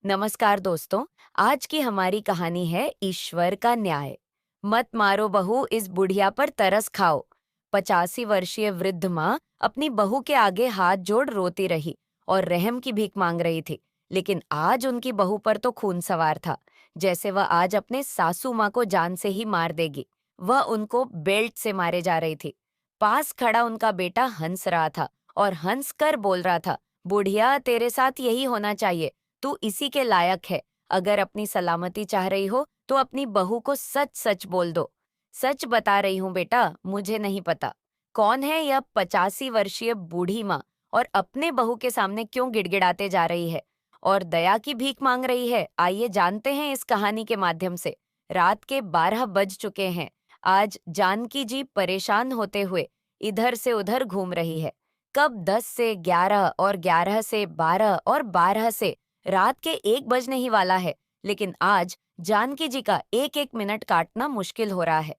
नमस्कार दोस्तों। आज की हमारी कहानी है ईश्वर का न्याय। मत मारो बहू, इस बुढ़िया पर तरस खाओ। 85 वर्षीय वृद्ध माँ अपनी बहू के आगे हाथ जोड़ रोती रही और रहम की भीख मांग रही थी। लेकिन आज उनकी बहू पर तो खून सवार था, जैसे वह आज अपने सासू माँ को जान से ही मार देगी। वह उनको बेल्ट से मारे जा रही थी। पास खड़ा उनका बेटा हंस रहा था और हंस कर बोल रहा था, बुढ़िया तेरे साथ यही होना चाहिए, तू इसी के लायक है। अगर अपनी सलामती चाह रही हो तो अपनी बहू को सच सच बोल दो। सच बता रही हूँ बेटा, मुझे नहीं पता कौन है यह 85 वर्षीय बूढ़ी माँ और अपने बहू के सामने क्यों गिड़गिड़ाते जा रही है और दया की भीख मांग रही है। आइए जानते हैं इस कहानी के माध्यम से। रात के 12 बज चुके हैं। आज जानकी जी परेशान होते हुए इधर से उधर घूम रही है। कब 10 से 11 और 11 से 12 और 12 से रात के 1 बजने ही वाला है, लेकिन आज जानकी जी का एक एक मिनट काटना मुश्किल हो रहा है।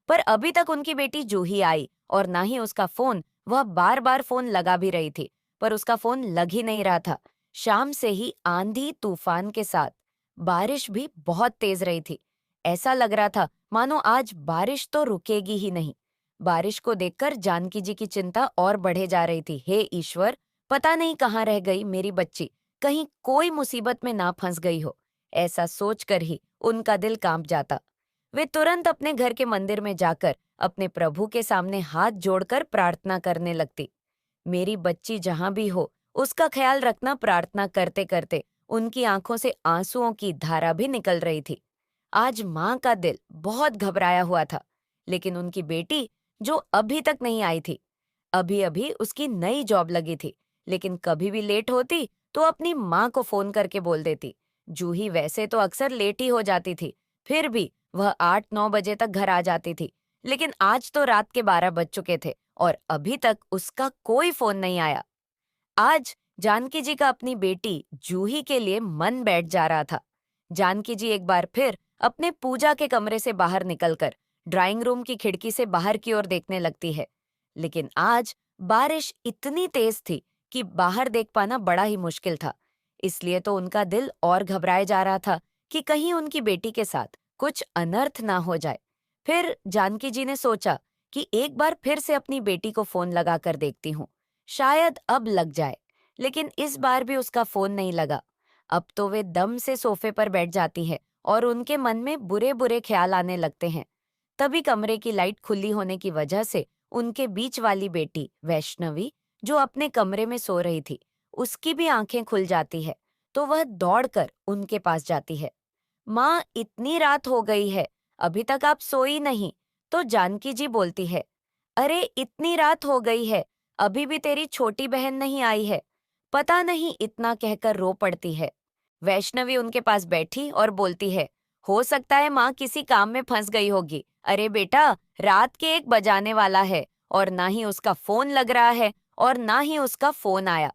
पर अभी तक उनकी बेटी जूही आई और ना ही उसका फोन। वह बार बार फोन लगा भी रही थी, पर उसका फोन लग ही नहीं रहा था। शाम से ही आंधी तूफान के साथ बारिश भी बहुत तेज रही थी। ऐसा लग रहा था मानो आज बारिश तो रुकेगी ही नहीं। बारिश को देखकर जानकी जी की चिंता और बढ़े जा रही थी। हे ईश्वर, पता नहीं कहाँ रह गई मेरी बच्ची, कहीं कोई मुसीबत में ना फंस गई हो। ऐसा सोचकर ही उनका दिल कांप जाता। वे तुरंत अपने घर के मंदिर में जाकर अपने प्रभु के सामने हाथ जोड़कर प्रार्थना करने लगती। मेरी बच्ची जहां भी हो, उसका ख्याल रखना। प्रार्थना करते करते उनकी आंखों से आंसुओं की धारा भी निकल रही थी। आज माँ का दिल बहुत घबराया हुआ था, लेकिन उनकी बेटी जो अभी तक नहीं आई थी, अभी अभी उसकी नई जॉब लगी थी, लेकिन कभी भी लेट होती तो अपनी माँ को फोन करके बोल देती। जूही वैसे तो अक्सर लेट ही हो जाती थी, फिर भी वह 8-9 बजे तक घर आ जाती थी। लेकिन आज तो रात के 12 बज चुके थे और अभी तक उसका कोई फोन नहीं आया। आज जानकी जी का अपनी बेटी जूही के लिए मन बैठ जा रहा था। जानकी जी एक बार फिर अपने पूजा के कमरे से बाहर निकलकर ड्राइंग रूम की खिड़की से बाहर की ओर देखने लगती है। लेकिन आज बारिश इतनी तेज थी कि बाहर देख पाना बड़ा ही मुश्किल था। इसलिए तो उनका दिल और घबराए जा रहा था कि कहीं उनकी बेटी के साथ कुछ अनर्थ ना हो जाए। फिर जानकी जी ने सोचा कि एक बार फिर से अपनी बेटी को फोन लगा कर देखती हूँ, शायद अब लग जाए। लेकिन इस बार भी उसका फोन नहीं लगा। अब तो वे दम से सोफे पर बैठ जाती है और उनके मन में बुरे बुरे ख्याल आने लगते हैं। तभी कमरे की लाइट खुली होने की वजह से उनके बीच वाली बेटी वैष्णवी, जो अपने कमरे में सो रही थी, उसकी भी आंखें खुल जाती है। तो वह दौड़कर उनके पास जाती है। माँ, इतनी रात हो गई है, अभी तक आप सोई नहीं। तो जानकी जी बोलती है, अरे इतनी रात हो गई है, अभी भी तेरी छोटी बहन नहीं आई है। पता नहीं, इतना कहकर रो पड़ती है। वैष्णवी उनके पास बैठी और बोलती है, हो सकता है माँ किसी काम में फंस गई होगी। अरे बेटा, रात के 1 बजाने वाला है और ना ही उसका फोन लग रहा है और ना ही उसका फोन आया।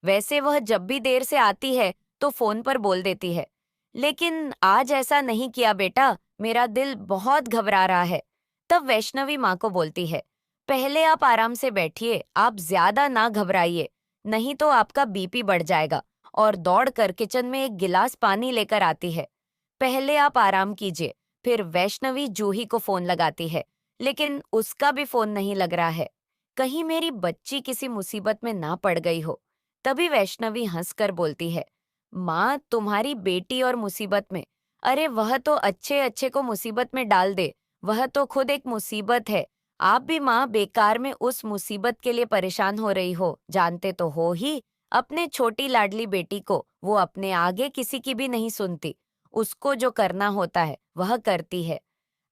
वैसे वह जब भी देर से आती है तो फोन पर बोल देती है, लेकिन आज ऐसा नहीं किया बेटा, मेरा दिल बहुत घबरा रहा है। तब वैष्णवी माँ को बोलती है, पहले आप आराम से बैठिए, आप ज्यादा ना घबराइए, नहीं तो आपका बीपी बढ़ जाएगा। और दौड़कर किचन में एक गिलास पानी लेकर आती है। पहले आप आराम कीजिए। फिर वैष्णवी जूही को फोन लगाती है, लेकिन उसका भी फोन नहीं लग रहा है। कहीं मेरी बच्ची किसी मुसीबत में ना पड़ गई हो। तभी वैष्णवी हंसकर बोलती है, माँ, तुम्हारी बेटी और मुसीबत में? अरे वह तो अच्छे अच्छे को मुसीबत में डाल दे, वह तो खुद एक मुसीबत है। आप भी माँ बेकार में उस मुसीबत के लिए परेशान हो रही हो, जानते तो हो ही। अपने छोटी लाडली बेटी को वो अपने आगे किसी की भी नहीं सुनती। उसको जो करना होता है वह करती है।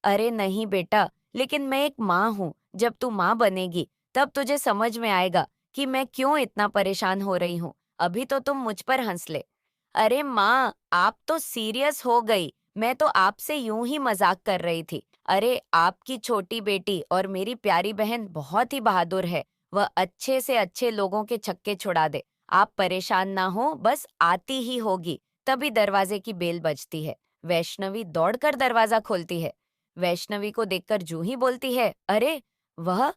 अरे नहीं बेटा, लेकिन मैं एक माँ हूँ। जब तू माँ बनेगी तब तुझे समझ में आएगा कि मैं क्यों इतना परेशान हो रही हूँ। अभी तो तुम मुझ पर हंस ले। अरे माँ, आप तो सीरियस हो गई, मैं तो आपसे यूं ही मजाक कर रही थी। अरे आपकी छोटी बेटी और मेरी प्यारी बहन बहुत ही बहादुर है, वह अच्छे से अच्छे लोगों के छक्के छुड़ा दे। आप परेशान ना हो, बस आती ही होगी। तभी दरवाजे की बेल बजती है। वैष्णवी दौड़कर दरवाजा खोलती है। वैष्णवी को देखकर जूही बोलती है, अरे वह,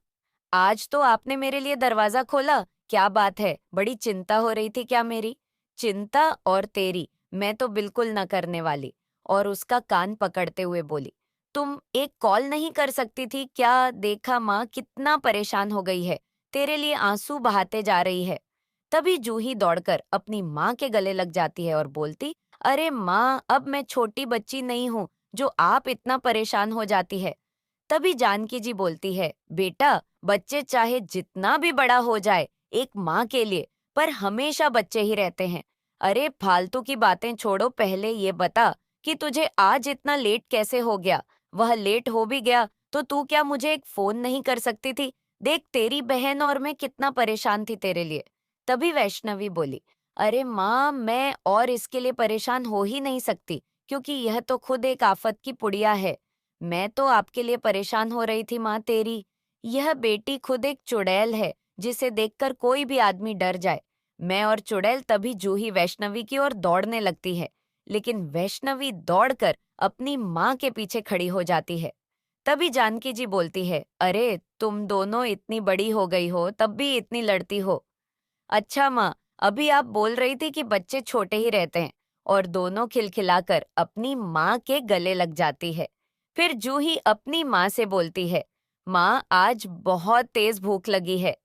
आज तो आपने मेरे लिए दरवाजा खोला, क्या बात है, बड़ी चिंता हो रही थी क्या मेरी? चिंता और तेरी, मैं तो बिल्कुल न करने वाली। और उसका कान पकड़ते हुए बोली, तुम एक कॉल नहीं कर सकती थी क्या? देखा माँ कितना परेशान हो गई है, तेरे लिए आंसू बहाते जा रही है। तभी जूही दौड़कर अपनी माँ के गले लग जाती है और बोलती, अरे माँ, अब मैं छोटी बच्ची नहीं हूँ जो आप इतना परेशान हो जाती है। तभी जानकी जी बोलती है, बेटा, बच्चे चाहे जितना भी बड़ा हो जाए एक माँ के लिए, पर हमेशा बच्चे ही रहते हैं। अरे फालतू की बातें छोड़ो, पहले ये बता कि तुझे आज इतना लेट कैसे हो गया? वह लेट हो भी गया तो तू क्या मुझे एक फोन नहीं कर सकती थी? देख, तेरी बहन और मैं कितना परेशान थी तेरे लिए। तभी वैष्णवी बोली, अरे माँ, मैं और इसके लिए परेशान हो ही नहीं सकती, क्योंकि यह तो खुद एक आफत की पुड़िया है। मैं तो आपके लिए परेशान हो रही थी माँ तेरी। यह बेटी खुद एक चुड़ैल है जिसे देखकर कोई भी आदमी डर जाए। मैं और चुड़ैल तभी जूही वैष्णवी की ओर दौड़ने लगती है, लेकिन वैष्णवी दौड़कर अपनी माँ के पीछे खड़ी हो जाती है। तभी जानकी जी बोलती है, अरे तुम दोनों इतनी बड़ी हो गई हो तब भी इतनी लड़ती हो। अच्छा माँ, अभी आप बोल रही थी कि बच्चे छोटे ही रहते हैं, और दोनों खिलखिलाकर अपनी माँ के गले लग जाती है। फिर जूही अपनी माँ से बोलती है, माँ, आज बहुत तेज भूख लगी है,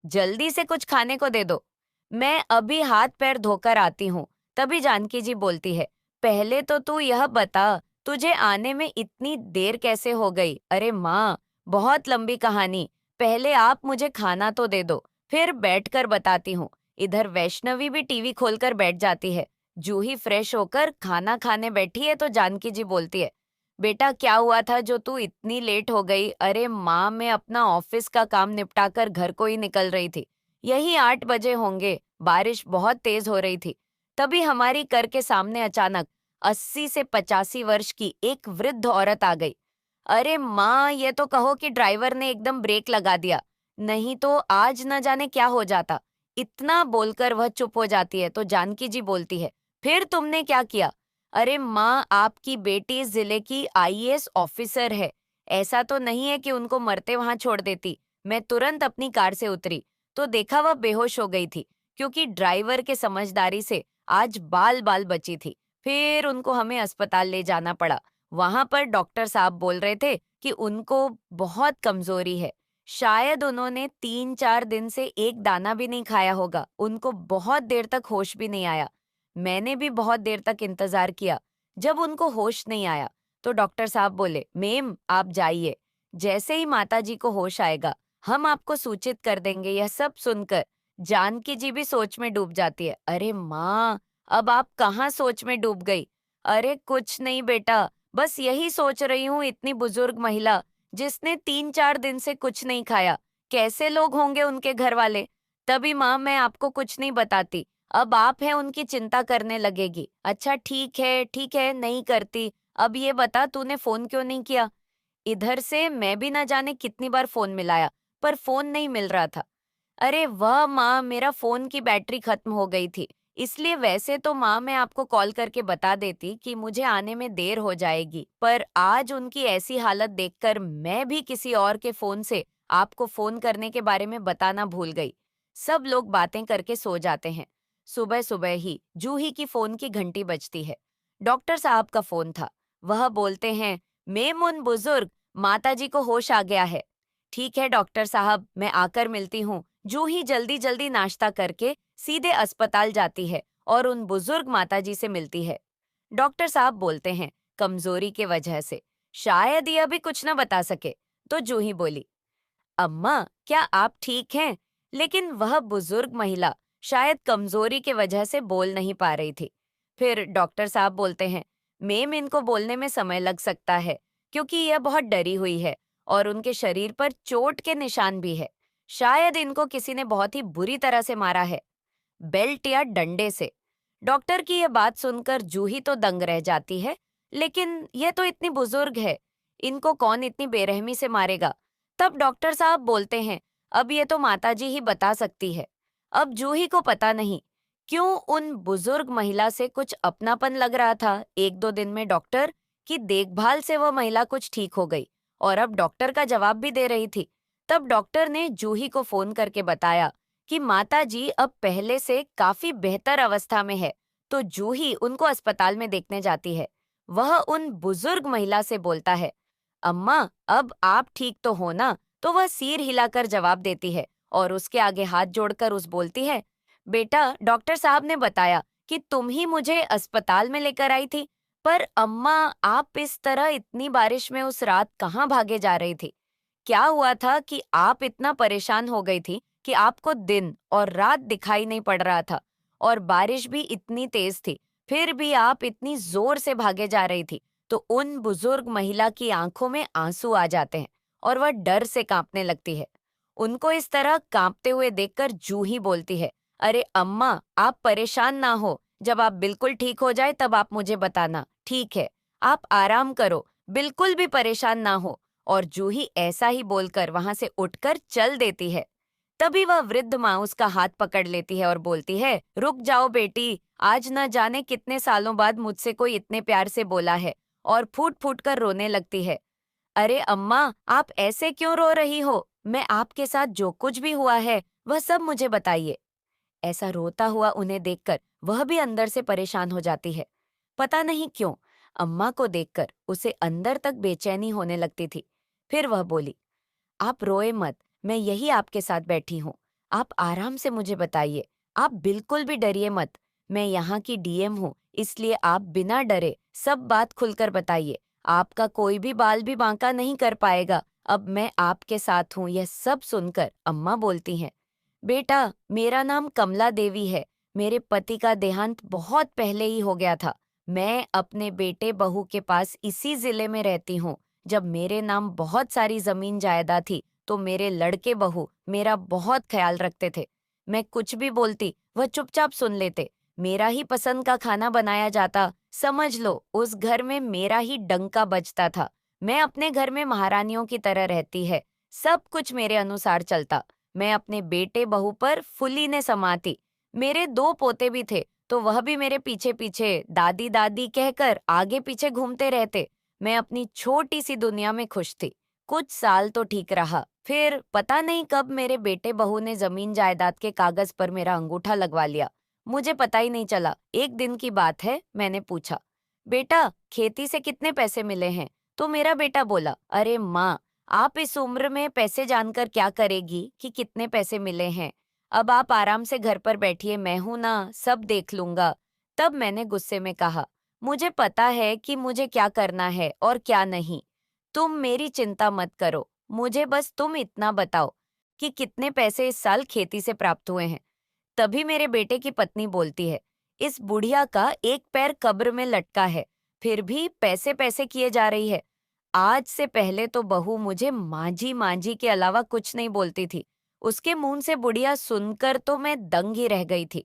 जल्दी से कुछ खाने को दे दो। मैं अभी हाथ पैर धोकर आती हूँ। तभी जानकी जी बोलती है, पहले तो तू यह बता, तुझे आने में इतनी देर कैसे हो गई? अरे माँ, बहुत लंबी कहानी, पहले आप मुझे खाना तो दे दो, फिर बैठकर बताती हूँ। इधर वैष्णवी भी टीवी खोलकर बैठ जाती है। जूही फ्रेश होकर खाना खाने बैठी है तो जानकी जी बोलती है, बेटा, क्या हुआ था जो तू इतनी लेट हो गई? अरे माँ, मैं अपना ऑफिस का काम निपटाकर घर को ही निकल रही थी। यही 8 बजे होंगे, बारिश बहुत तेज हो रही थी। तभी हमारी कर के सामने अचानक 80 से 85 वर्ष की एक वृद्ध औरत आ गई। अरे माँ, ये तो कहो कि ड्राइवर ने एकदम ब्रेक लगा दिया, नहीं तो आज न जाने क्या हो जाता। इतना बोलकर वह चुप हो जाती है तो जानकी जी बोलती है, फिर तुमने क्या किया? अरे माँ, आपकी बेटी इस जिले की आईएएस ऑफिसर है। ऐसा तो नहीं है कि उनको मरते वहां छोड़ देती। मैं तुरंत अपनी कार से उतरी तो देखा वह बेहोश हो गई थी, क्योंकि ड्राइवर के समझदारी से आज बाल बाल बची थी। फिर उनको हमें अस्पताल ले जाना पड़ा। वहां पर डॉक्टर साहब बोल रहे थे कि उनको बहुत कमजोरी है। शायद उन्होंने 3-4 दिन से एक दाना भी नहीं खाया होगा। उनको बहुत देर तक होश भी नहीं आया। मैंने भी बहुत देर तक इंतजार किया। जब उनको होश नहीं आया तो डॉक्टर साहब बोले, मेम आप जाइए, जैसे ही माताजी को होश आएगा हम आपको सूचित कर देंगे। यह सब सुनकर जानकी जी भी सोच में डूब जाती है। अरे माँ, अब आप कहाँ सोच में डूब गई? अरे कुछ नहीं बेटा, बस यही सोच रही हूँ, इतनी बुजुर्ग महिला जिसने 3-4 दिन से कुछ नहीं खाया, कैसे लोग होंगे उनके घर वाले? तभी माँ, मैं आपको कुछ नहीं बताती, अब आप हैं उनकी चिंता करने लगेगी। अच्छा ठीक है, नहीं करती। अब ये बता, तूने फोन क्यों नहीं किया? इधर से मैं भी ना जाने कितनी बार फोन मिलाया, पर फोन नहीं मिल रहा था। अरे वाह माँ, मेरा फोन की बैटरी खत्म हो गई थी, इसलिए वैसे तो माँ मैं आपको कॉल करके बता देती कि मुझे आने में देर हो जाएगी, पर आज उनकी ऐसी हालत देखकर मैं भी किसी और के फोन से आपको फोन करने के बारे में बताना भूल गई। सब लोग बातें करके सो जाते हैं। सुबह सुबह ही जूही की फोन की घंटी बजती है। डॉक्टर साहब का फोन था। वह बोलते हैं, मेम, उन बुजुर्ग माताजी को होश आ गया है। ठीक है डॉक्टर साहब, मैं आकर मिलती हूँ। जूही जल्दी जल्दी नाश्ता करके सीधे अस्पताल जाती है और उन बुजुर्ग माताजी से मिलती है। डॉक्टर साहब बोलते हैं, कमजोरी के वजह से शायद ये अभी कुछ न बता सके। तो जूही बोली, अम्मा, क्या आप ठीक हैं? लेकिन वह बुजुर्ग महिला शायद कमजोरी के वजह से बोल नहीं पा रही थी। फिर डॉक्टर साहब बोलते हैं, मेम, इनको बोलने में समय लग सकता है, क्योंकि यह बहुत डरी हुई है और उनके शरीर पर चोट के निशान भी है। शायद इनको किसी ने बहुत ही बुरी तरह से मारा है, बेल्ट या डंडे से। डॉक्टर की यह बात सुनकर जूही तो दंग रह जाती है, लेकिन यह तो इतनी बुजुर्ग है, इनको कौन इतनी बेरहमी से मारेगा? तब डॉक्टर साहब बोलते हैं, अब ये तो माताजी ही बता सकती है। अब जूही को पता नहीं क्यों उन बुजुर्ग महिला से कुछ अपनापन लग रहा था। 1-2 दिन में डॉक्टर की देखभाल से वह महिला कुछ ठीक हो गई और अब डॉक्टर का जवाब भी दे रही थी। तब डॉक्टर ने जूही को फोन करके बताया कि माताजी अब पहले से काफी बेहतर अवस्था में है, तो जूही उनको अस्पताल में देखने जाती है। वह उन बुजुर्ग महिला से बोलता है, अम्मा, अब आप ठीक तो हो ना? तो वह सिर हिलाकर जवाब देती है और उसके आगे हाथ जोड़कर उस बोलती है, बेटा, डॉक्टर साहब ने बताया कि तुम ही मुझे अस्पताल में लेकर आई थी। पर अम्मा, आप इस तरह इतनी बारिश में उस रात कहाँ भागे जा रही थी? क्या हुआ था कि आप इतना परेशान हो गई थी कि आपको दिन और रात दिखाई नहीं पड़ रहा था, और बारिश भी इतनी तेज थी, फिर भी आप इतनी जोर से भागे जा रही थी। तो उन बुजुर्ग महिला की आंखों में आंसू आ जाते हैं और वह डर से कांपने लगती है। उनको इस तरह कांपते हुए देखकर जूही बोलती है, अरे अम्मा, आप परेशान ना हो, जब आप बिल्कुल ठीक हो जाए तब आप मुझे बताना, ठीक है? आप आराम करो, बिल्कुल भी परेशान ना हो। और जूही ऐसा ही बोलकर वहां से उठकर चल देती है। तभी वह वृद्ध माँ उसका हाथ पकड़ लेती है और बोलती है, रुक जाओ बेटी, आज न जाने कितने सालों बाद मुझसे कोई इतने प्यार से बोला है। और फूट फूट कर रोने लगती है। अरे अम्मा, आप ऐसे क्यों रो रही हो? मैं आपके साथ जो कुछ भी हुआ है वह सब मुझे बताइए। ऐसा रोता हुआ उन्हें देखकर वह भी अंदर से परेशान हो जाती है। पता नहीं क्यों अम्मा को देखकर उसे अंदर तक बेचैनी होने लगती थी। फिर वह बोली, आप रोए मत, मैं यही आपके साथ बैठी हूँ। आप आराम से मुझे बताइए, आप बिल्कुल भी डरिए मत। मैं यहाँ की डीएम हूँ, इसलिए आप बिना डरे सब बात खुलकर बताइए। आपका कोई भी बाल भी बांका नहीं कर पाएगा। अब मैं आपके साथ हूँ। यह सब सुनकर अम्मा बोलती हैं, बेटा, मेरा नाम कमला देवी है। मेरे पति का देहांत बहुत पहले ही हो गया था। मैं अपने बेटे बहू के पास इसी जिले में रहती हूँ। जब मेरे नाम बहुत सारी जमीन जायदाद थी, तो मेरे लड़के बहू मेरा बहुत ख्याल रखते थे। मैं कुछ भी बोलती, वह चुपचाप सुन लेते। मेरा ही पसंद का खाना बनाया जाता। समझ लो, उस घर में मेरा ही डंका बजता था। मैं अपने घर में महारानियों की तरह रहती है। सब कुछ मेरे अनुसार चलता। मैं अपने बेटे बहू पर फुली ने समाती। मेरे 2 पोते भी थे, तो वह भी मेरे पीछे पीछे दादी दादी कहकर आगे पीछे घूमते रहते। मैं अपनी छोटी सी दुनिया में खुश थी। कुछ साल तो ठीक रहा, फिर पता नहीं कब मेरे बेटे बहू ने जमीन जायदाद के कागज पर मेरा अंगूठा लगवा लिया। मुझे पता ही नहीं चला। एक दिन की बात है, मैंने पूछा, बेटा, खेती से कितने पैसे मिले हैं? तो मेरा बेटा बोला, अरे माँ, आप इस उम्र में पैसे जानकर क्या करेगी कि कितने पैसे मिले हैं? अब आप आराम से घर पर बैठिए, मैं हूं ना, सब देख लूंगा। तब मैंने गुस्से में कहा, मुझे पता है कि मुझे क्या करना है और क्या नहीं। तुम मेरी चिंता मत करो, मुझे बस तुम इतना बताओ कि कितने पैसे इस साल खेती से प्राप्त हुए हैं। तभी मेरे बेटे की पत्नी बोलती है, इस बुढ़िया का एक पैर कब्र में लटका है, फिर भी पैसे पैसे किए जा रही है। आज से पहले तो बहू मुझे मांझी मांझी के अलावा कुछ नहीं बोलती थी। उसके मुंह से बुढ़िया सुनकर तो मैं दंग ही रह गई थी।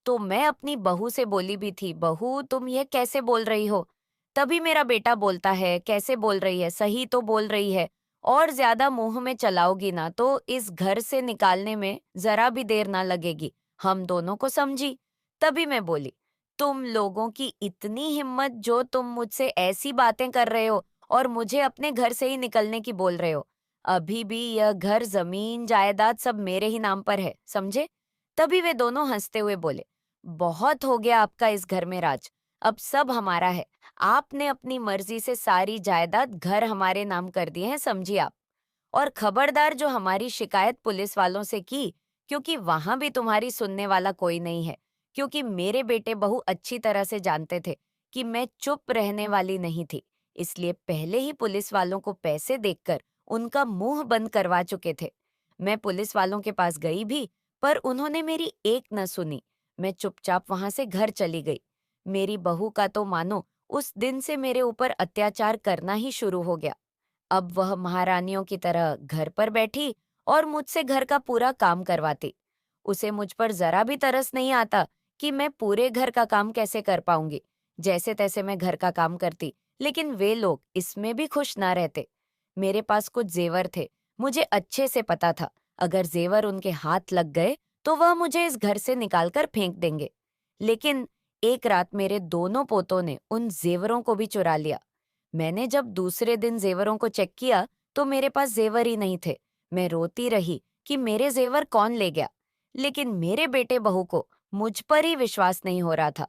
तो मैं अपनी बहू से बोली भी थी, बहू, तुम ये कैसे बोल रही हो? तभी मेरा बेटा बोलता है, कैसे बोल रही है, सही तो बोल रही है। और ज्यादा मुंह में चलाओगी ना तो इस घर से निकालने में जरा भी देर ना लगेगी। हम दोनों को समझी। तभी मैं बोली, तुम लोगों की इतनी हिम्मत जो तुम मुझसे ऐसी बातें कर रहे हो और मुझे अपने घर से ही निकलने की बोल रहे हो। अभी भी यह घर, जमीन जायदाद सब मेरे ही नाम पर है, समझे? तभी वे दोनों हंसते हुए बोले, बहुत हो गया आपका इस घर में राज। अब सब हमारा है। आपने अपनी मर्जी से सारी जायदाद, घर हमारे नाम कर दिए हैं, समझिए आप। और खबरदार जो हमारी शिकायत पुलिस वालों से की, क्योंकि वहां भी तुम्हारी सुनने वाला कोई नहीं है। क्योंकि मेरे बेटे बहू अच्छी तरह से जानते थे कि मैं चुप रहने वाली नहीं थी, इसलिए पहले ही पुलिस वालों को पैसे देकर उनका मुंह बंद करवा चुके थे। मैं पुलिस वालों के पास गई भी, पर उन्होंने मेरी एक न सुनी। मैं चुपचाप वहां से घर चली गई। मेरी बहू का तो मानो उस दिन से मेरे ऊपर अत्याचार करना ही शुरू हो गया। अब वह महारानियों की तरह घर पर बैठी और मुझसे घर का पूरा काम करवाती। उसे मुझ पर जरा भी तरस नहीं आता कि मैं पूरे घर का काम कैसे कर पाऊंगी। जैसे तैसे मैं घर का काम करती, लेकिन वे लोग इसमें भी खुश ना रहते। मेरे पास कुछ जेवर थे। मुझे अच्छे से पता था, अगर जेवर उनके हाथ लग गए तो वह मुझे इस घर से निकालकर फेंक देंगे। लेकिन एक रात मेरे दोनों पोतों ने उन जेवरों को भी चुरा लिया। मैंने जब दूसरे दिन जेवरों को चेक किया तो मेरे पास जेवर ही नहीं थे। मैं रोती रही कि मेरे जेवर कौन ले गया। लेकिन मेरे बेटे बहू को मुझ पर ही विश्वास नहीं हो रहा था।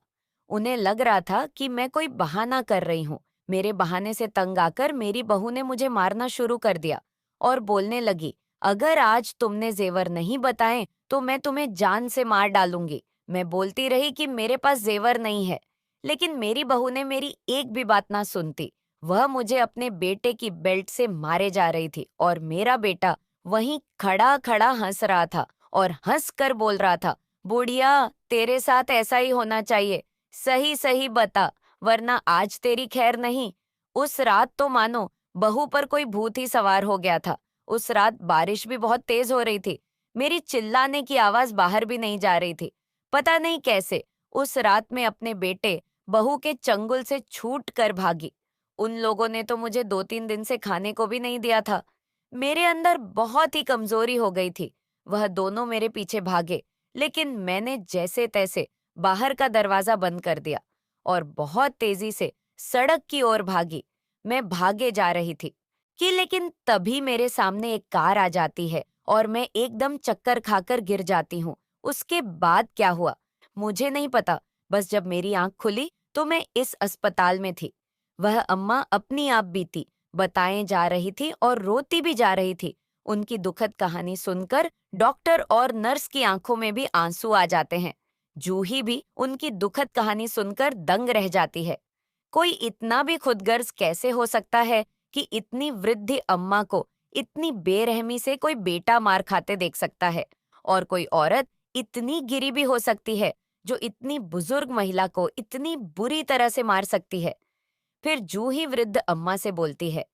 उन्हें लग रहा था कि मैं कोई बहाना कर रही हूँ। मेरे बहाने से तंग आकर मेरी बहू ने मुझे मारना शुरू कर दिया और बोलने लगी, अगर आज तुमने जेवर नहीं बताए तो मैं तुम्हें जान से मार डालूंगी। मैं बोलती रही कि मेरे पास जेवर नहीं है, लेकिन मेरी बहू ने मेरी एक भी बात ना सुनती। वह मुझे अपने बेटे की बेल्ट से मारे जा रही थी और मेरा बेटा वहीं खड़ा खड़ा हंस रहा था और हंस कर बोल रहा था, बुढ़िया, तेरे साथ ऐसा ही होना चाहिए। सही सही बता, वरना आज तेरी खैर नहीं। उस रात तो मानो बहू पर कोई भूत ही सवार हो गया था। उस रात बारिश भी बहुत तेज हो रही थी। मेरी चिल्लाने की आवाज बाहर भी नहीं जा रही थी। पता नहीं कैसे उस रात में अपने बेटे बहू के चंगुल से छूट कर भागी। उन लोगों ने तो मुझे 2-3 दिन से खाने को भी नहीं दिया था। मेरे अंदर बहुत ही कमजोरी हो गई थी। वह दोनों मेरे पीछे भागे, लेकिन मैंने जैसे तैसे बाहर का दरवाजा बंद कर दिया और बहुत तेजी से सड़क की ओर भागी। मैं भागे जा रही थी कि लेकिन तभी मेरे सामने एक कार आ जाती है और मैं एकदम चक्कर खाकर गिर जाती हूँ। उसके बाद क्या हुआ मुझे नहीं पता। बस जब मेरी आंख खुली तो मैं इस अस्पताल में थी। वह अम्मा अपनी आप बीती बताएं जा रही थी और रोती भी जा रही थी। उनकी दुखद कहानी सुनकर डॉक्टर और नर्स की आंखों में भी आंसू आ जाते हैं। जूही भी उनकी दुखद कहानी सुनकर दंग रह जाती है। कोई इतना भी खुदगर्ज कैसे हो सकता है कि इतनी वृद्ध अम्मा को इतनी बेरहमी से कोई बेटा मार खाते देख सकता है, और कोई औरत इतनी गिरी भी हो सकती है जो इतनी बुजुर्ग महिला को इतनी बुरी तरह से मार सकती है। फिर जूही वृद्ध अम्मा से बोलती है,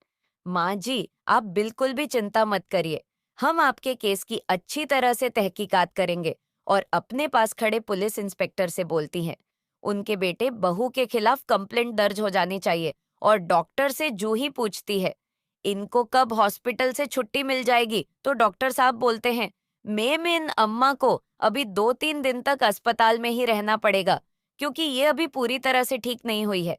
माँ जी, आप बिल्कुल भी चिंता मत करिए। हम आपके केस की अच्छी तरह से तहकीकात करेंगे। और अपने पास खड़े पुलिस इंस्पेक्टर से बोलती हैं, उनके बेटे बहू के खिलाफ कंप्लेंट दर्ज हो जानी चाहिए। और डॉक्टर से जूही पूछती है, इनको कब हॉस्पिटल से छुट्टी मिल जाएगी? तो डॉक्टर साहब बोलते हैं, मैम, इन अम्मा को अभी 2-3 दिन तक अस्पताल में ही रहना पड़ेगा, क्योंकि ये अभी पूरी तरह से ठीक नहीं हुई है।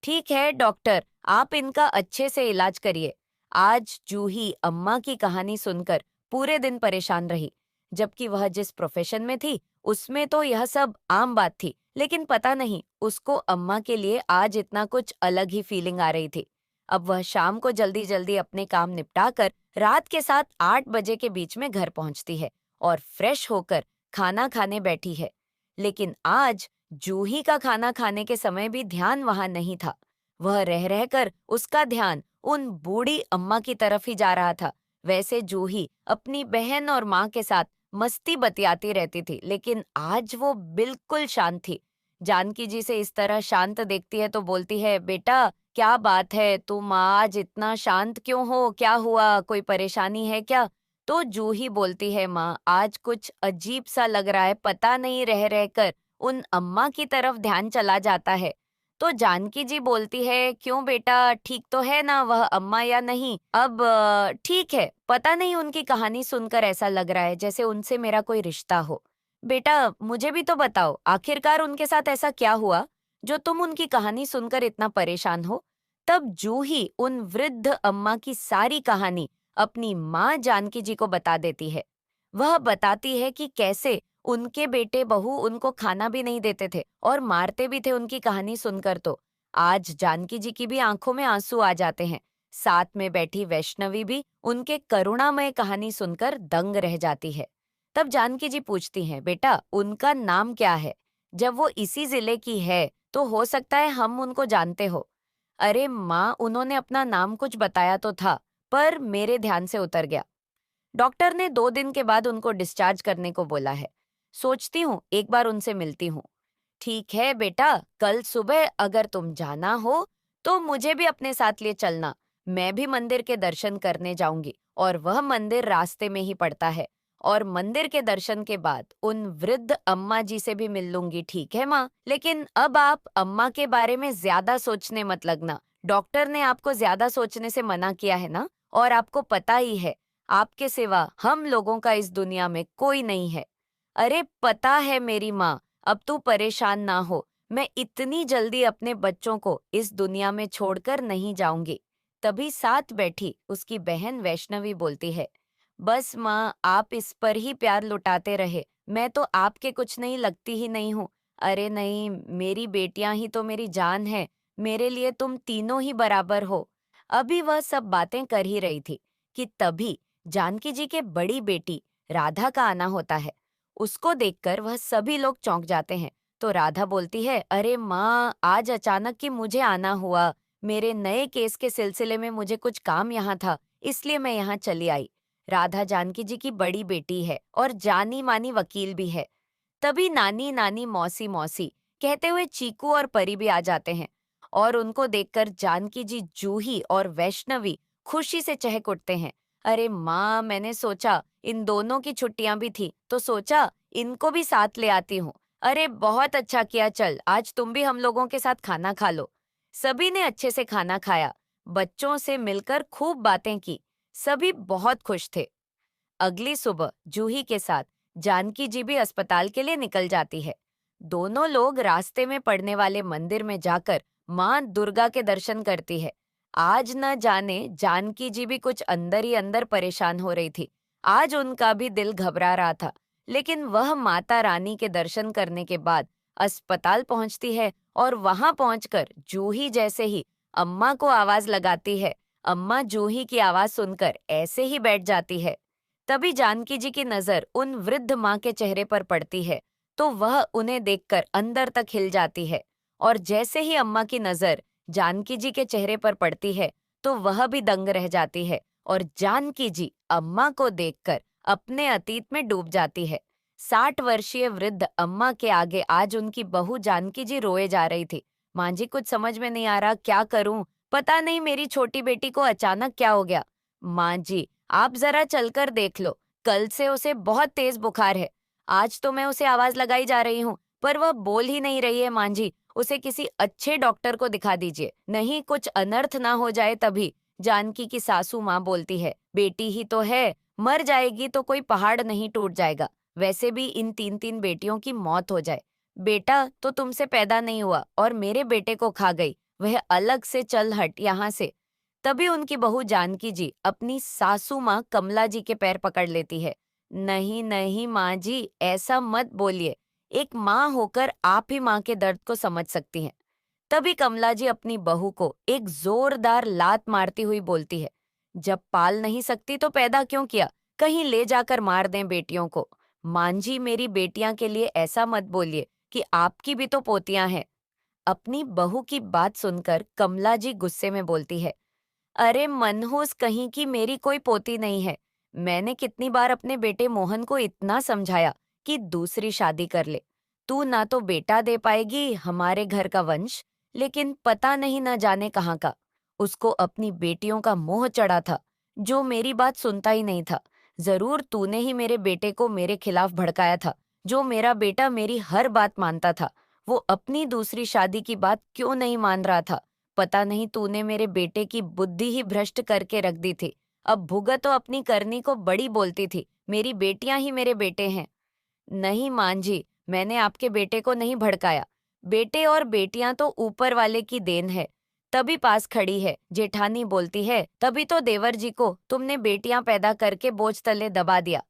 ठीक है डॉक्टर, आप इनका अच्छे से इलाज करिए। आज जूही अम्मा की कहानी सुनकर पूरे दिन परेशान रही। जबकि वह जिस प्रोफेशन में थी उसमें तो यह सब आम बात थी, लेकिन पता नहीं उसको अम्मा के लिए आज इतना कुछ अलग ही फीलिंग आ रही थी। अब वह शाम को जल्दी जल्दी अपने काम निपटाकर रात के 7-8 बजे के बीच में घर पहुंचती है और फ्रेश होकर खाना खाने बैठी है। लेकिन आज जूही का खाना खाने के समय भी ध्यान वहां नहीं था। वह रह रहकर उसका ध्यान उन बूढ़ी अम्मा की तरफ ही जा रहा था। वैसे जूही अपनी बहन और माँ के साथ मस्ती बतियाती रहती थी, लेकिन आज वो बिल्कुल शांत थी। जानकी जी से इस तरह शांत देखती है तो बोलती है, बेटा, क्या बात है, तुम आज इतना शांत क्यों हो? क्या हुआ? कोई परेशानी है क्या? तो जूही बोलती है, माँ, आज कुछ अजीब सा लग रहा है, पता नहीं, रह रहकर उन अम्मा की तरफ ध्यान चला जाता है। तो जानकी जी बोलती है, क्यों बेटा, ठीक तो है ना वह अम्मा या नहीं? अब ठीक है, पता नहीं, उनकी कहानी सुनकर ऐसा लग रहा है जैसे उनसे मेरा कोई रिश्ता हो। बेटा, मुझे भी तो बताओ, आखिरकार उनके साथ ऐसा क्या हुआ जो तुम उनकी कहानी सुनकर इतना परेशान हो? तब जूही उन वृद्ध अम्मा की सारी कहानी अपनी माँ जानकी जी को बता देती है। वह बताती है कि कैसे उनके बेटे बहू उनको खाना भी नहीं देते थे और मारते भी थे उनकी कहानी सुनकर। तो आज जानकी जी की भी आंखों में आंसू आ जाते हैं। साथ में बैठी वैष्णवी भी उनके करुणामय कहानी सुनकर दंग रह जाती है। तब जानकी जी पूछती हैं, बेटा, उनका नाम क्या है? जब वो इसी जिले की है तो हो सकता है हम उनको जानते हो। अरे माँ, उन्होंने अपना नाम कुछ बताया तो था, पर मेरे ध्यान से उतर गया। डॉक्टर ने 2 दिन के बाद उनको डिस्चार्ज करने को बोला है। सोचती हूँ एक बार उनसे मिलती हूँ। ठीक है बेटा, कल सुबह अगर तुम जाना हो तो मुझे भी अपने साथ लिए चलना। मैं भी मंदिर के दर्शन करने जाऊंगी और वह मंदिर रास्ते में ही पड़ता है। और मंदिर के दर्शन के बाद उन वृद्ध अम्मा जी से भी मिल लूंगी, ठीक है माँ? लेकिन अब आप अम्मा के बारे में ज्यादा सोचने मत लगना। डॉक्टर ने आपको ज्यादा सोचने से मना किया है ना, और आपको पता ही है, आपके सिवा हम लोगों का इस दुनिया में कोई नहीं है। अरे पता है मेरी माँ, अब तू परेशान ना हो। मैं इतनी जल्दी अपने बच्चों को इस दुनिया में छोड़कर नहीं जाऊंगी। तभी साथ बैठी उसकी बहन वैष्णवी बोलती है, बस माँ, आप इस पर ही प्यार लुटाते रहे। मैं तो आपके कुछ नहीं लगती ही नहीं हूँ। अरे नहीं, मेरी बेटियां ही तो मेरी जान है, मेरे लिए तुम तीनों ही बराबर हो। अभी वह सब बातें कर ही रही थी कि तभी जानकी जी के बड़ी बेटी राधा का आना होता है। उसको देखकर वह सभी लोग चौंक जाते हैं। तो राधा बोलती है, अरे माँ, आज अचानक कि मुझे आना हुआ। मेरे नए केस के सिलसिले में मुझे कुछ काम यहाँ था, इसलिए मैं यहाँ चली आई। राधा जानकी जी की बड़ी बेटी है और जानी मानी वकील भी है। तभी नानी नानी मौसी मौसी कहते हुए चीकू और परी भी आ जाते हैं और उनको देखकर जानकी जी जूही और वैष्णवी खुशी से चहक उठते हैं। अरे माँ, मैंने सोचा इन दोनों की छुट्टियां भी थी तो सोचा इनको भी साथ ले आती हूँ। अरे बहुत अच्छा किया, चल आज तुम भी हम लोगों के साथ खाना खा लो। सभी ने अच्छे से खाना खाया, बच्चों से मिलकर खूब बातें की। सभी बहुत खुश थे। अगली सुबह जूही के साथ जानकी जी भी अस्पताल के लिए निकल जाती है। दोनों लोग रास्ते में पड़ने वाले मंदिर में जाकर माँ दुर्गा के दर्शन करती है। आज न जाने जानकी जी भी कुछ अंदर ही अंदर परेशान हो रही थी। आज उनका भी दिल घबरा रहा था, लेकिन वह माता रानी के दर्शन करने के बाद अस्पताल पहुंचती है और वहां पहुंचकर जूही जैसे ही अम्मा को आवाज लगाती है, अम्मा जूही की आवाज सुनकर ऐसे ही बैठ जाती है। तभी जानकी जी की नजर उन वृद्ध माँ के चेहरे पर पड़ती है, तो वह उन्हें देखकर अंदर तक हिल जाती है। और जैसे ही अम्मा की नजर जानकी जी के चेहरे पर पड़ती है, तो वह भी दंग रह जाती है और जानकी जी अम्मा को देखकर अपने अतीत में डूब जाती है। 60 वर्षीय वृद्ध अम्मा के आगे आज उनकी बहू जानकी जी रोए जा रही थी। माँ जी, कुछ समझ में नहीं आ रहा, क्या करूं? पता नहीं मेरी छोटी बेटी को अचानक क्या हो गया। माँ जी, आप जरा चलकर देख लो, कल से उसे बहुत तेज बुखार है। आज तो मैं उसे आवाज लगाई जा रही हूँ, पर वह बोल ही नहीं रही है। माँ जी, उसे किसी अच्छे डॉक्टर को दिखा दीजिए, नहीं कुछ अनर्थ ना हो जाए तभी। जानकी की सासू माँ बोलती है, बेटी ही तो है, मर जाएगी तो कोई पहाड़ नहीं टूट जाएगा। वैसे भी इन तीन तीन बेटियों की मौत हो जाए, बेटा तो तुमसे पैदा नहीं हुआ और मेरे बेटे को खा गई, वह अलग से चल हट यहाँ से। तभी उनकी बहू जानकी जी अपनी सासू माँ कमला जी के पैर पकड़ लेती है। नहीं नहीं माँ जी, ऐसा मत बोलिए, एक माँ होकर आप ही माँ के दर्द को समझ सकती हैं। तभी कमला जी अपनी बहू को एक जोरदार लात मारती हुई बोलती है, जब पाल नहीं सकती तो पैदा क्यों किया, कहीं ले जाकर मार दें बेटियों को। मां जी, मेरी बेटियां के लिए ऐसा मत बोलिए कि आपकी भी तो पोतियां हैं। अपनी बहू की बात सुनकर कमला जी गुस्से में बोलती है, अरे मनहूस कहीं की, मेरी कोई पोती नहीं है। मैंने कितनी बार अपने बेटे मोहन को इतना समझाया कि दूसरी शादी कर ले। तू ना तो बेटा दे पाएगी हमारे घर का वंश, लेकिन पता नहीं न जाने कहाँ का। उसको अपनी बेटियों का मोह चढ़ा था, जो मेरी बात सुनता ही नहीं था। जरूर तूने ही मेरे बेटे को मेरे खिलाफ भड़काया था। जो मेरा बेटा मेरी हर बात मानता था, वो अपनी दूसरी शादी की बात क्यों नहीं मान रहा था? पता नहीं तूने मेरे बेटे की बुद्धि ही भ्रष्ट करके रख दी थी। अब भुगत तो अपनी करनी को बड़ी बोलती थी, मेरी बेटियां ही मेरे बेटे हैं। नहीं मां जी, मैंने आपके बेटे को नहीं भड़काया। बेटे और बेटियां तो ऊपर वाले की देन है। तभी पास खड़ी है जेठानी बोलती है, तभी तो देवर जी को तुमने बेटियां पैदा करके बोझ तले दबा दिया।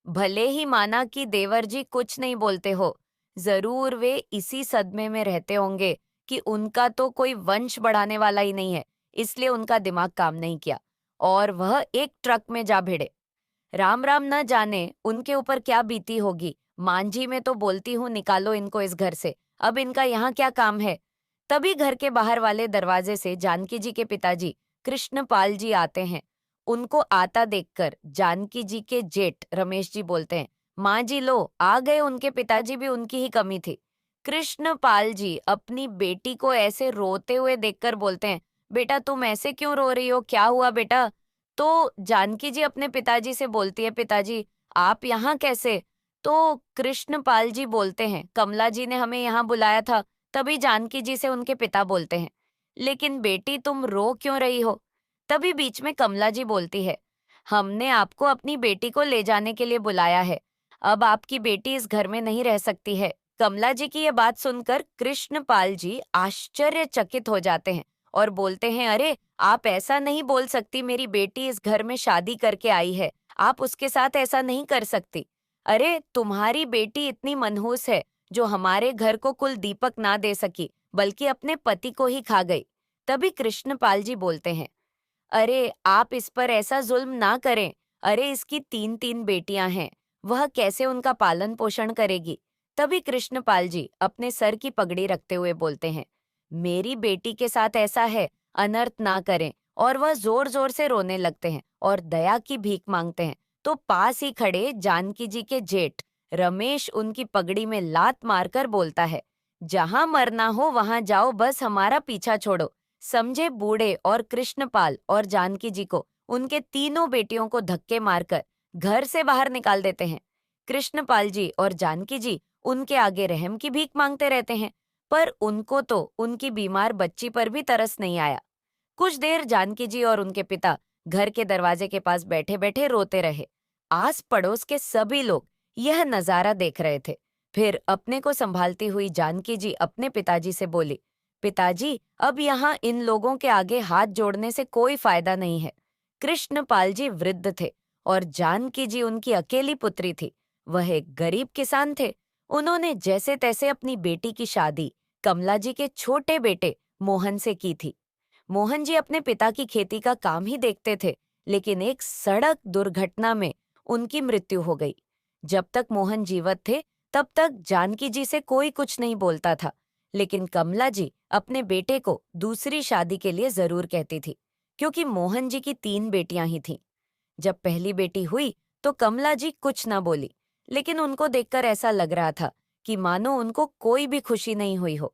भले ही माना कि देवर जी कुछ नहीं बोलते हो, जरूर वे इसी सदमे में रहते होंगे कि उनका तो कोई वंश बढ़ाने वाला ही नहीं है, इसलिए उनका दिमाग काम नहीं किया और वह एक ट्रक में जा भिड़े। राम राम, न जाने उनके ऊपर क्या बीती होगी। मांझी, मैं तो बोलती हूँ निकालो इनको इस घर से, अब इनका यहाँ क्या काम है। तभी घर के बाहर वाले दरवाजे से जानकी जी के पिताजी कृष्णपाल जी आते हैं। उनको आता देखकर जानकी जी के जेठ रमेश जी बोलते हैं, माँ जी लो आ गए उनके पिताजी, भी उनकी ही कमी थी। कृष्णपाल जी अपनी बेटी को ऐसे रोते हुए देखकर बोलते हैं, बेटा तुम ऐसे क्यों रो रही हो, क्या हुआ बेटा? तो जानकी जी अपने पिताजी से बोलती है, पिताजी आप यहाँ कैसे? तो कृष्णपाल जी बोलते हैं, कमला जी ने हमें यहाँ बुलाया था। तभी जानकी जी से उनके पिता बोलते हैं, लेकिन बेटी तुम रो क्यों रही हो? तभी बीच में कमला जी बोलती है, हमने आपको अपनी बेटी को ले जाने के लिए बुलाया है, अब आपकी बेटी इस घर में नहीं रह सकती है। कमला जी की ये बात सुनकर कृष्णपाल जी आश्चर्यचकित हो जाते हैं और बोलते हैं, अरे आप ऐसा नहीं बोल सकती, मेरी बेटी इस घर में शादी करके आई है, आप उसके साथ ऐसा नहीं कर सकती। अरे तुम्हारी बेटी इतनी मनहूस है, जो हमारे घर को कुल दीपक ना दे सकी, बल्कि अपने पति को ही खा गई। तभी कृष्णपाल जी बोलते हैं, अरे आप इस पर ऐसा जुल्म ना करें। अरे इसकी 3-3 बेटियां हैं, वह कैसे उनका पालन पोषण करेगी? तभी कृष्णपाल जी अपने सर की पगड़ी रखते हुए बोलते हैं, मेरी बेटी के साथ ऐसा है, अनर्थ ना करें। और वह जोर जोर से रोने लगते हैं और दया की भीख मांगते हैं। तो पास ही खड़े जानकी जी के जेठ रमेश उनकी पगड़ी में लात मारकर बोलता है, जहां मरना हो वहां जाओ, बस हमारा पीछा छोड़ो। समझे बूढ़े और कृष्णपाल और जानकी जी को उनके तीनों बेटियों को धक्के मारकर घर से बाहर निकाल देते हैं। कृष्णपाल जी और जानकी जी उनके आगे रहम की भीख मांगते रहते हैं, पर उनको तो उनकी बीमार बच्ची पर भी तरस नहीं आया। कुछ देर जानकी जी और उनके पिता घर के दरवाजे के पास बैठे बैठे रोते रहे। आस पड़ोस के सभी लोग यह नजारा देख रहे थे। फिर अपने को संभालती हुई जानकी जी अपने पिताजी से बोली, पिताजी अब यहाँ इन लोगों के आगे हाथ जोड़ने से कोई फायदा नहीं है। कृष्णपाल जी वृद्ध थे और जानकी जी उनकी अकेली पुत्री थी। वह एक गरीब किसान थे। उन्होंने जैसे तैसे अपनी बेटी की शादी कमला जी के छोटे बेटे मोहन से की थी। मोहन जी अपने पिता की खेती का काम ही देखते थे, लेकिन एक सड़क दुर्घटना में उनकी मृत्यु हो गई। जब तक मोहन जीवित थे, तब तक जानकी जी से कोई कुछ नहीं बोलता था, लेकिन कमला जी अपने बेटे को दूसरी शादी के लिए जरूर कहती थी, क्योंकि मोहन जी की 3 बेटियां ही थीं। जब पहली बेटी हुई, तो कमला जी कुछ न बोली, लेकिन उनको देखकर ऐसा लग रहा था कि मानो उनको कोई भी खुशी नहीं हुई हो।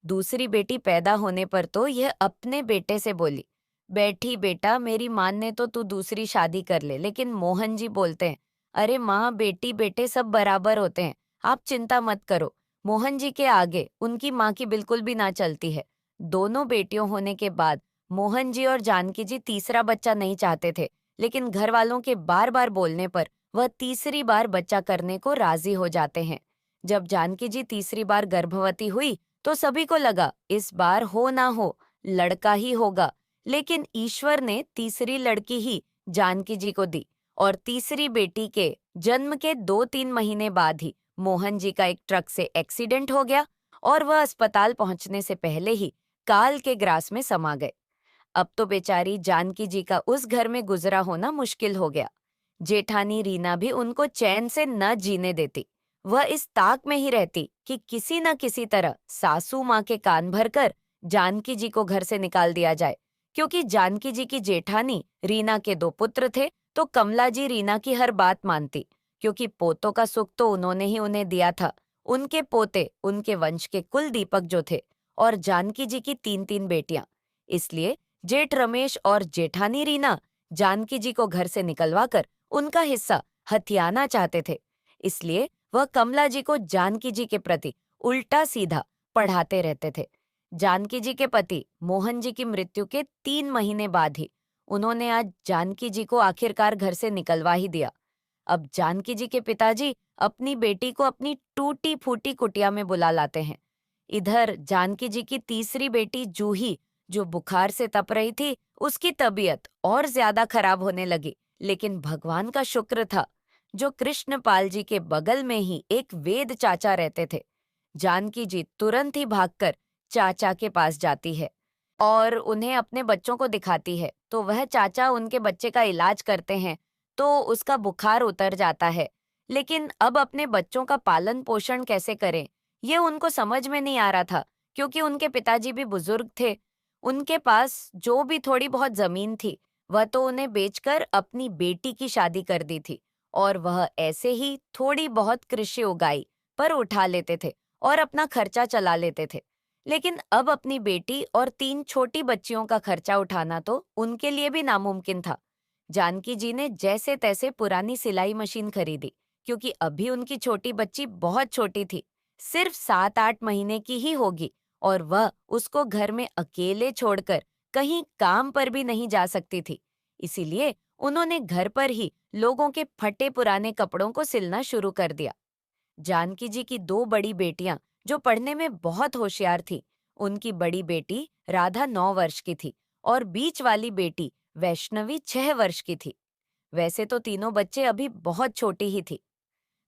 दूसरी बेटी पैदा होने पर तो यह अपने बेटे से बोली, बैठी बेटा, मेरी मान ने तो तू दूसरी शादी कर ले। लेकिन मोहन जी बोलते हैं, अरे माँ, बेटी बेटे सब बराबर होते हैं, आप चिंता मत करो। मोहन जी के आगे उनकी माँ की बिल्कुल भी ना चलती है। दोनों बेटियों होने के बाद मोहन जी और जानकी जी तीसरा बच्चा नहीं चाहते थे, लेकिन घर वालों के बार बार बोलने पर वह तीसरी बार बच्चा करने को राजी हो जाते हैं। जब जानकी जी तीसरी बार गर्भवती हुई, तो सभी को लगा इस बार हो ना हो लड़का ही होगा। लेकिन ईश्वर ने तीसरी लड़की ही जानकी जी को दी और तीसरी बेटी के जन्म के 2-3 महीने बाद ही मोहन जी का एक ट्रक से एक्सीडेंट हो गया और वह अस्पताल पहुंचने से पहले ही काल के ग्रास में समा गए। अब तो बेचारी जानकी जी का उस घर में गुजरा होना मुश्किल हो गया। जेठानी रीना भी उनको चैन से न जीने देती। वह इस ताक में ही रहती कि किसी न किसी तरह सासू माँ के कान भरकर जानकी जी को घर से निकाल दिया जाए, क्योंकि जानकी जी की जेठानी रीना के 2 पुत्र थे, तो कमला जी रीना की हर बात मानती, क्योंकि पोतों का सुख तो उन्होंने ही उन्हें दिया था। उनके पोते उनके वंश के कुल दीपक जो थे, और जानकी जी की 3-3 बेटियां। इसलिए जेठ रमेश और जेठानी रीना जानकी जी को घर से निकलवाकर उनका हिस्सा हथियाना चाहते थे। इसलिए वह कमला जी को जानकी जी के प्रति उल्टा सीधा पढ़ाते रहते थे। जानकी जी के पति मोहन जी की मृत्यु के 3 महीने बाद ही उन्होंने आज जानकी जी को आखिरकार घर से निकलवा ही दिया। अब जानकी जी के पिताजी अपनी बेटी को अपनी टूटी फूटी कुटिया में बुला लाते हैं। इधर जानकी जी की तीसरी बेटी जूही, जो बुखार से तप रही थी, उसकी तबीयत और ज्यादा खराब होने लगी। लेकिन भगवान का शुक्र था, जो कृष्णपाल जी के बगल में ही एक वेद चाचा रहते थे। जानकी जी तुरंत ही भागकर चाचा के पास जाती है और उन्हें अपने बच्चों को दिखाती है, तो वह चाचा उनके बच्चे का इलाज करते हैं, तो उसका बुखार उतर जाता है। लेकिन अब अपने बच्चों का पालन पोषण कैसे करें, ये उनको समझ में नहीं आ रहा था, क्योंकि उनके पिताजी भी बुजुर्ग थे। उनके पास जो भी थोड़ी बहुत जमीन थी, वह तो उन्हें बेचकर अपनी बेटी की शादी कर दी थी, और वह ऐसे ही थोड़ी बहुत कृषि उगाई पर उठा लेते थे और अपना खर्चा चला लेते थे। लेकिन अब अपनी बेटी और 3 छोटी बच्चियों का खर्चा उठाना तो उनके लिए भी नामुमकिन था। जानकी जी ने जैसे तैसे पुरानी सिलाई मशीन खरीदी, क्योंकि अभी उनकी छोटी बच्ची बहुत छोटी थी, सिर्फ 7-8 महीने की ही होगी, और वह उसको घर में अकेले छोड़कर कहीं काम पर भी नहीं जा सकती थी। इसीलिए उन्होंने घर पर ही लोगों के फटे पुराने कपड़ों को सिलना शुरू कर दिया। जानकी जी की 2 बड़ी बेटियां जो पढ़ने में बहुत होशियार थीं, उनकी बड़ी बेटी राधा 9 वर्ष की थी और बीच वाली बेटी वैष्णवी 6 वर्ष की थी। वैसे तो तीनों बच्चे अभी बहुत छोटी ही थी।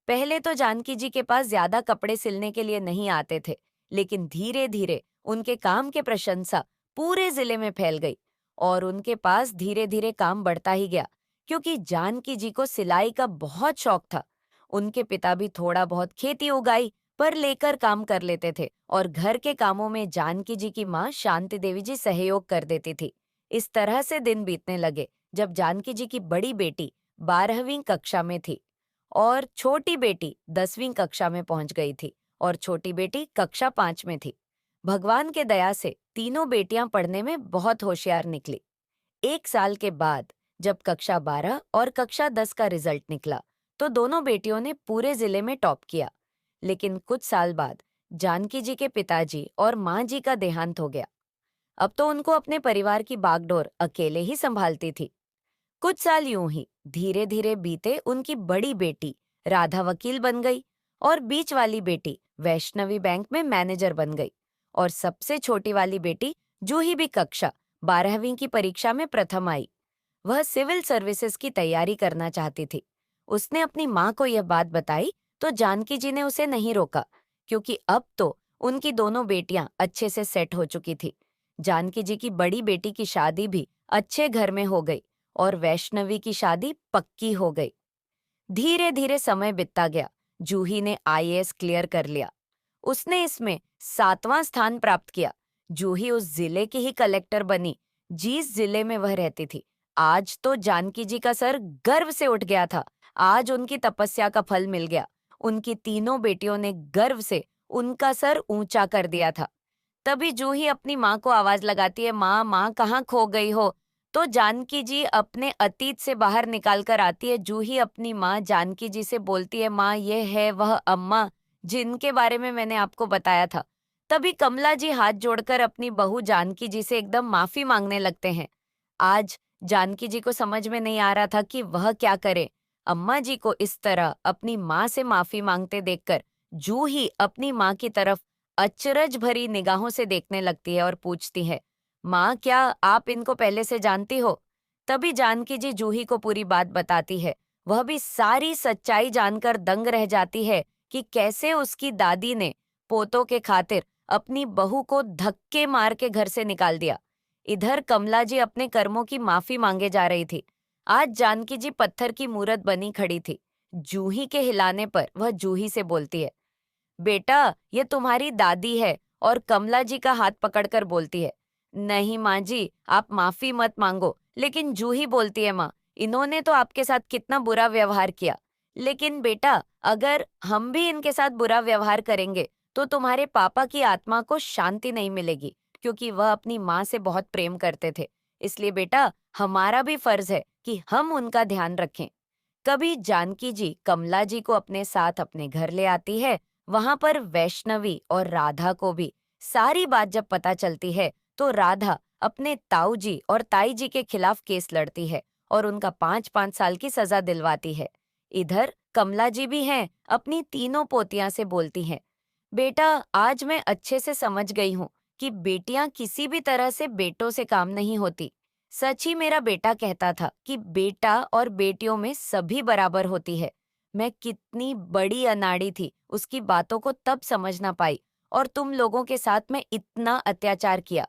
पहले तो जानकी जी के पास ज्यादा कपड़े सिलने के लिए नहीं आते थे, लेकिन धीरे धीरे उनके काम के प्रशंसा पूरे जिले में फैल गई और उनके पास धीरे धीरे काम बढ़ता ही गया, क्योंकि जानकी जी को सिलाई का बहुत शौक था। उनके पिता भी थोड़ा बहुत खेती उगाई पर लेकर काम कर लेते थे और घर के कामों में जानकी जी की माँ शांति देवी जी सहयोग कर देती थी। इस तरह से दिन बीतने लगे जब जानकी जी की बड़ी बेटी 12वीं कक्षा में थी और छोटी बेटी 10वीं कक्षा में पहुंच गई थी और छोटी बेटी कक्षा 5 में थी। भगवान के दया से तीनों बेटियां पढ़ने में बहुत होशियार निकली। 1 साल के बाद जब कक्षा 12 और कक्षा 10 का रिजल्ट निकला, तो दोनों बेटियों ने पूरे जिले में टॉप किया। लेकिन कुछ साल बाद जानकी जी के पिताजी और माँ जी का देहांत हो गया। अब तो उनको अपने परिवार की बागडोर अकेले ही संभालती थी। कुछ साल यूं ही धीरे धीरे बीते। उनकी बड़ी बेटी राधा वकील बन गई और बीच वाली बेटी वैष्णवी बैंक में मैनेजर बन गई और सबसे छोटी वाली बेटी जूही भी कक्षा 12वीं की परीक्षा में प्रथम आई। वह सिविल सर्विसेज की तैयारी करना चाहती थी। उसने अपनी माँ को यह बात बताई तो जानकी जी ने उसे नहीं रोका, क्योंकि अब तो उनकी दोनों बेटियां अच्छे से सेट हो चुकी थी। जानकी जी की बड़ी बेटी की शादी भी अच्छे घर में हो गई और वैष्णवी की शादी पक्की हो गई। धीरे धीरे समय बीतता गया। जूही ने आईएएस क्लियर कर लिया। उसने इसमें 7वां स्थान प्राप्त किया। जूही उस जिले की ही कलेक्टर बनी जिस जिले में वह रहती थी। आज तो जानकी जी का सर गर्व से उठ गया था। आज उनकी तपस्या का फल मिल गया। उनकी तीनों बेटियों ने गर्व से उनका सर ऊंचा कर दिया था। तभी जूही अपनी माँ को आवाज लगाती है, माँ माँ कहाँ खो गई हो। तो जानकी जी अपने अतीत से बाहर निकाल कर आती है। जूही अपनी माँ जानकी जी से बोलती है, माँ ये है वह अम्मा जिनके बारे में मैंने आपको बताया था। तभी कमला जी हाथ जोड़कर अपनी बहू जानकी जी से एकदम माफी मांगने लगते हैं। आज जानकी जी को समझ में नहीं आ रहा था कि वह क्या करे। अम्मा जी को इस तरह अपनी माँ से माफी मांगते देखकर जूही अपनी माँ की तरफ अचरज भरी निगाहों से देखने लगती है और पूछती है, माँ क्या आप इनको पहले से जानती हो? तभी जानकी जी जूही को पूरी बात बताती है। वह भी सारी सच्चाई जानकर दंग रह जाती है कि कैसे उसकी दादी ने पोतों के खातिर अपनी बहू को धक्के मार के घर से निकाल दिया। इधर कमला जी अपने कर्मों की माफी मांगे जा रही थी। आज जानकी जी पत्थर की मूरत बनी खड़ी थी। जूही के हिलाने पर वह जूही से बोलती है, बेटा ये तुम्हारी दादी है। और कमला जी का हाथ पकड़कर बोलती है, नहीं माँ जी आप माफी मत मांगो। लेकिन जूही बोलती है, माँ इन्होंने तो आपके साथ कितना बुरा व्यवहार किया। लेकिन बेटा अगर हम भी इनके साथ बुरा व्यवहार करेंगे तो तुम्हारे पापा की आत्मा को शांति नहीं मिलेगी, क्योंकि वह अपनी माँ से बहुत प्रेम करते थे। इसलिए बेटा हमारा भी फर्ज है कि हम उनका ध्यान रखें। कभी जानकी जी कमला जी को अपने साथ अपने घर ले आती है। वहां पर वैष्णवी और राधा को भी सारी बात जब पता चलती है तो राधा अपने ताऊ जी और ताई जी के खिलाफ केस लड़ती है और उनका 5-5 साल की सजा दिलवाती है। इधर कमला जी भी हैं, अपनी तीनों पोतियां से बोलती हैं, बेटा आज मैं अच्छे से समझ गई हूँ कि बेटियां किसी भी तरह से बेटों से काम नहीं होती। सच ही मेरा बेटा कहता था कि बेटा और बेटियों में सभी बराबर होती है। मैं कितनी बड़ी अनाड़ी थी उसकी बातों को तब समझ ना पाई और तुम लोगों के साथ में इतना अत्याचार किया।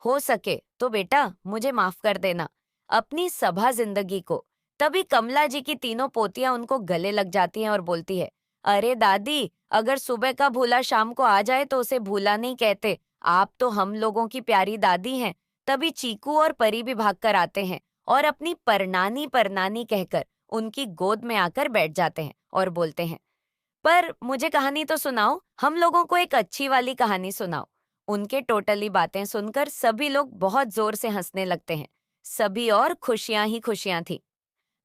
हो सके तो बेटा मुझे माफ कर देना अपनी सभा जिंदगी को। तभी कमला जी की तीनों पोतियां उनको गले लग जाती हैं और बोलती है, अरे दादी अगर सुबह का भूला शाम को आ जाए तो उसे भूला नहीं कहते। आप तो हम लोगों की प्यारी दादी हैं। तभी चीकू और परी भी भागकर आते हैं और अपनी परनानी परनानी कहकर उनकी गोद में आकर बैठ जाते हैं और बोलते हैं, पर मुझे कहानी तो सुनाओ, हम लोगों को एक अच्छी वाली कहानी सुनाओ। उनके टोटली बातें सुनकर सभी लोग बहुत जोर से हंसने लगते हैं। सभी और खुशियां ही खुशियां थी।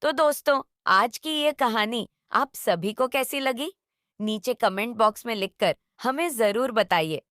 तो दोस्तों आज की ये कहानी आप सभी को कैसी लगी? नीचे कमेंट बॉक्स में लिखकर हमें जरूर बताइए।